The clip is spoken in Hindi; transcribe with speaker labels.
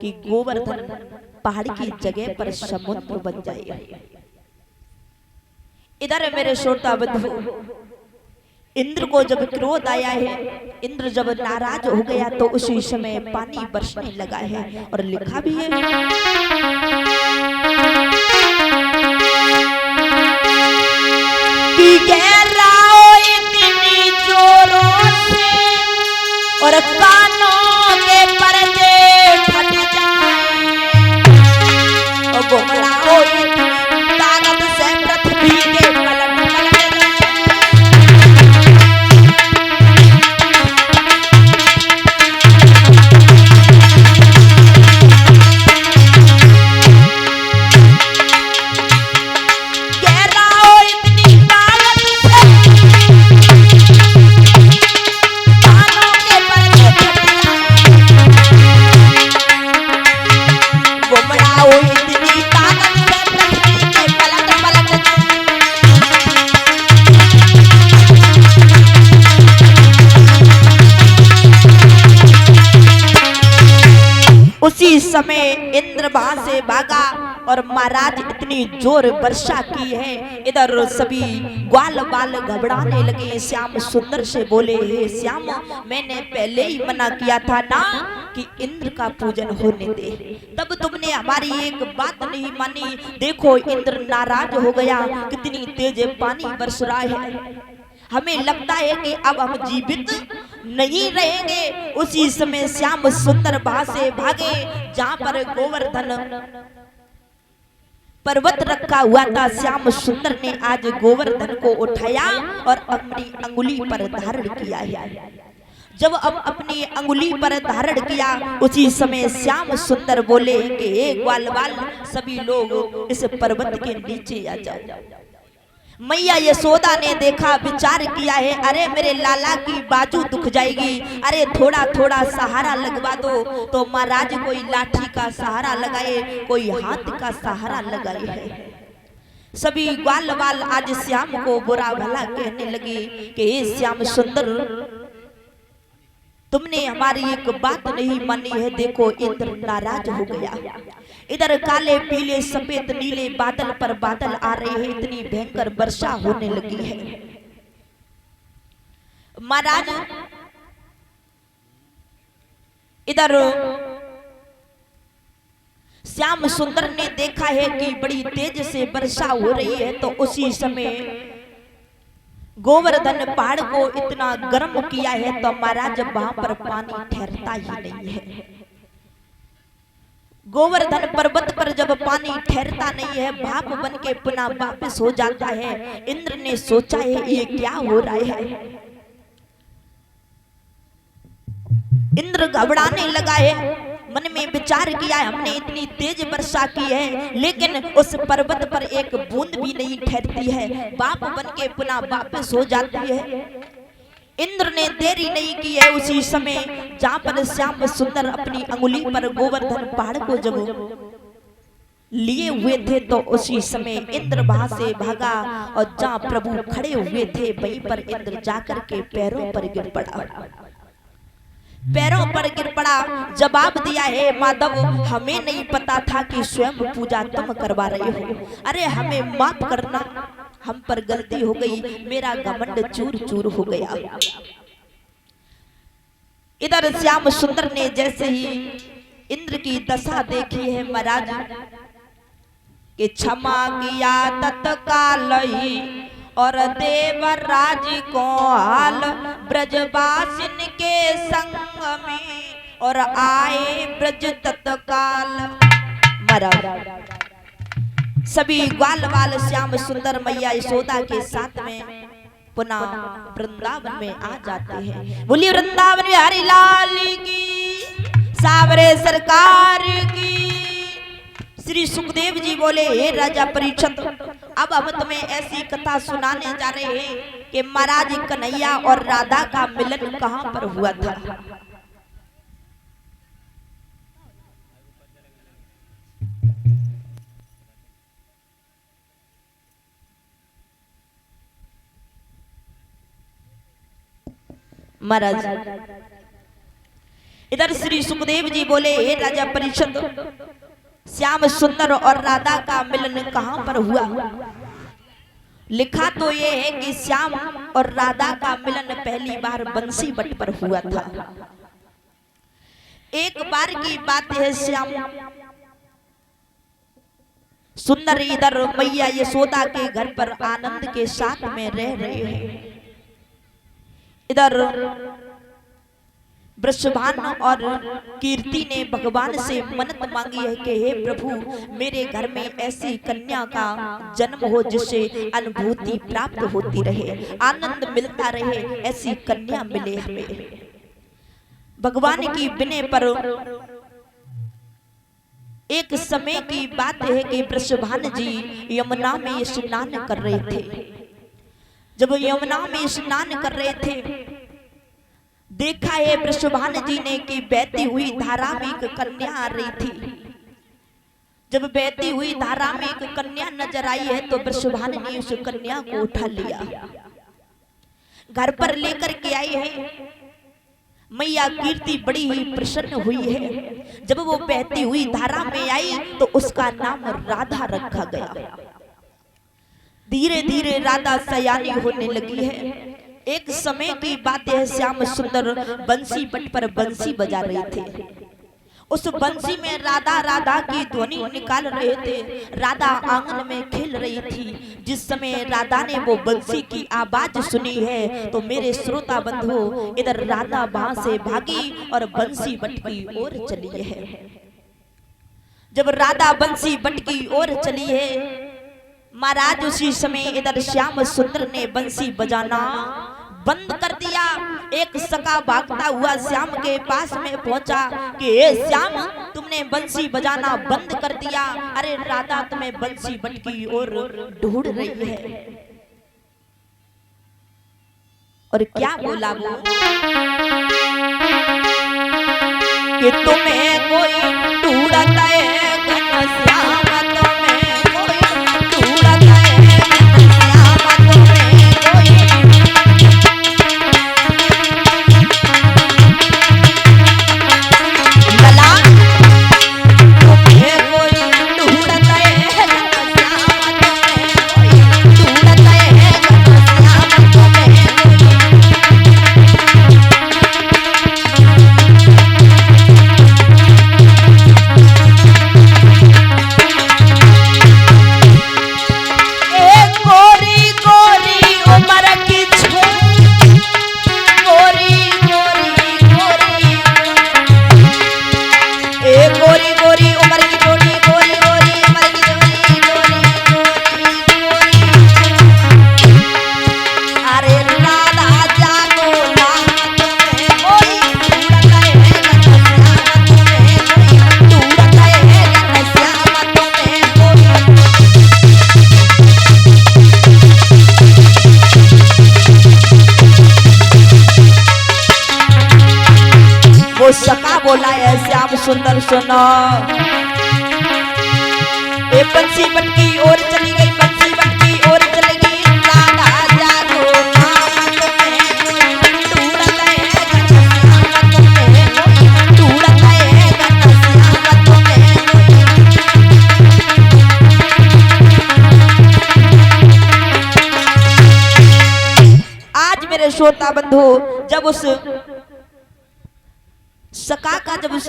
Speaker 1: कि गोवर्धन पहाड़ की जगह पर समुद्र बन जाएगा। इधर मेरे श्रोता बंधु, इंद्र को जब क्रोध आया है, इंद्र जब नाराज हो गया तो उसी समय पानी बरसने लगा है। और लिखा भी है कि गहराओ इतनी जोरों से और कानों के पर्दे फट जाए और घुमराओ इतनी ताकत से पृथ्वी के पलट पलट जाए। उसी समय इंद्र वहां से भागा और महाराज इतनी जोर वर्षा की है। इधर सभी ग्वाल बाल घबराने लगे। श्याम सुंदर से बोले, हे श्याम, मैंने पहले ही मना किया था ना कि इंद्र का पूजन होने दे, तब तुमने हमारी एक बात नहीं मानी। देखो इंद्र नाराज हो गया, कितनी तेज पानी बरस रहा है, हमें लगता है कि अब हम जीवित नहीं रहेंगे। उसी समय श्याम सुंदर वहां से भागे जहां पर गोवर्धन पर्वत रखा हुआ था। श्याम सुंदर ने आज गोवर्धन को उठाया और अपनी अंगुली पर धारण किया है। जब अब अपनी अंगुली पर धारण किया, उसी समय श्याम सुंदर बोले कि हे ग्वाल बाल, सभी लोग इस पर्वत के नीचे आ जाओ। मैया यशोदा ने देखा, विचार किया है, अरे मेरे लाला की बाजू दुख जाएगी, अरे थोड़ा थोड़ा सहारा लगवा दो। तो महाराज कोई लाठी का सहारा लगाए, कोई हाथ का सहारा लगाए है। सभी ग्वाल बाल आज श्याम को बुरा भला कहने लगे कि हे श्याम सुंदर, तुमने हमारी एक बात नहीं मानी है। देखो इंद्र नाराज हो गया। इधर काले पीले सफेद नीले बादल पर बादल आ रहे हैं, इतनी भयंकर वर्षा होने लगी है। महाराज इधर श्याम सुंदर ने देखा है कि बड़ी तेज से वर्षा हो रही है, तो उसी समय गोवर्धन पहाड़ को इतना गर्म किया है, तो महाराज वहां पर पानी ठहरता ही नहीं है। गोवर्धन पर्वत पर जब पानी ठहरता नहीं है, भाप बन के पुनः वापस हो जाता है। इंद्र ने सोचा है ये क्या हो रहा है। इंद्र घबराने लगा है, मन में विचार किया, हमने इतनी तेज वर्षा की है लेकिन उस पर्वत पर एक बूंद भी नहीं ठहरती है, भाप बन के पुनः वापस हो जाती है। इंद्र ने देरी नहीं की है। उसी समय जहां पर श्याम सुंदर अपनी अंगुली पर गोवर्धन पहाड़ को जब लिए हुए थे, तो उसी समय इंद्र वहां से भागा और जहां प्रभु खड़े हुए थे वहीं पर इंद्र जाकर के पैरों पर गिर पड़ा। पैरों पर गिर पड़ा, जवाब दिया है माधव, हमें नहीं पता था कि स्वयं पूजा तुम करवा रहे हो, अरे हमें माफ करना, हम पर गलती हो गई, मेरा घमंड चूर चूर हो गया। इधर श्याम सुंदर ने जैसे ही इंद्र की दशा देखी है महाराज, कि क्षमा किया तत्काल ही और देवराज को हाल ब्रजवासिन के संग में और आए ब्रज तत्काल। महाराज सभी ग्वाल बाल श्याम सुंदर मैया यशोदा के साथ में पुनः वृंदावन में आ जाते हैं। बोलिए वृंदावन बिहारी लाल की, सावरे सरकार की। श्री सुखदेव जी बोले, हे राजा परीक्षित, अब हम तुम्हें ऐसी कथा सुनाने जा रहे हैं कि महाराज कन्हैया और राधा का मिलन कहां पर हुआ था। महाराज इधर श्री सुखदेव जी बोले, हे राजा परीक्षित, श्याम सुंदर और राधा का मिलन कहां पर हुआ? लिखा तो ये है कि श्याम और राधा का मिलन पहली बार बंसी बट पर हुआ था। एक बार की बात है, श्याम सुंदर इधर मैया यशोदा के घर पर आनंद के साथ में रह रहे हैं। इधर वृषभान और कीर्ति ने भगवान से मन्नत मांगी है कि हे प्रभु, मेरे घर में ऐसी कन्या का जन्म हो जिससे अनुभूति प्राप्त होती रहे, आनंद मिलता रहे, ऐसी कन्या मिले हमें। भगवान की विनय पर एक समय की बात है कि वृषभान जी यमुना में स्नान कर रहे थे। जब यमुना में स्नान कर रहे थे, देखा है वृषभान जी ने कि बहती हुई धारा में एक कन्या आ रही थी। जब बहती हुई धारा में एक कन्या नजर आई है तो वृषभान ने उस कन्या को उठा लिया, घर पर लेकर के आई है। मैया कीर्ति बड़ी ही प्रसन्न हुई है। जब वो बहती हुई धारा में आई तो उसका नाम राधा रखा गया। धीरे धीरे राधा सयानी होने लगी है। एक समय की बात है, श्याम सुंदर बंसी बट पर बंसी बजा रहे थे। उस बंसी में राधा राधा की ध्वनि निकाल रहे थे। राधा आंगन में खेल रही थी। जिस समय राधा ने वो बंसी की आवाज सुनी है तो मेरे श्रोता बंधु, इधर राधा वहां से भागी और बंसी बट की ओर चली है। जब राधा बंसी बट की ओर चली है महाराज, उसी समय इधर श्याम सुंदर ने बंसी बजाना बंद कर दिया। एक सखा भागता हुआ श्याम के पास में पहुंचा कि हे श्याम, तुमने बंसी बजाना बंद कर दिया। अरे राधा तुम्हें बंसी बट की ओर ढूंढ रही है। और क्या बोला वो कि तुम्हें कोई ढूंढता है घनश्याम, तुम्हें कोई ढूंढता है घनश्याम, तुम्हें कोई लला, तुम्हें कोई ढूंढता है घनश्याम, तुम्हें कोई ढूंढता है घनश्याम, तुम्हें सखा बोला है, श्याम सुंदर सुनो। ये बंसी बट की ओर चली गई, बंसी बट की ओर चली गई। राधा जागो नाम तुम्हें ढूंढता है घनश्याम, तुम्हें ढूंढता है घनश्याम, तुम्हें। आज मेरे श्रोता बंधु, जब उस सखा का जब उस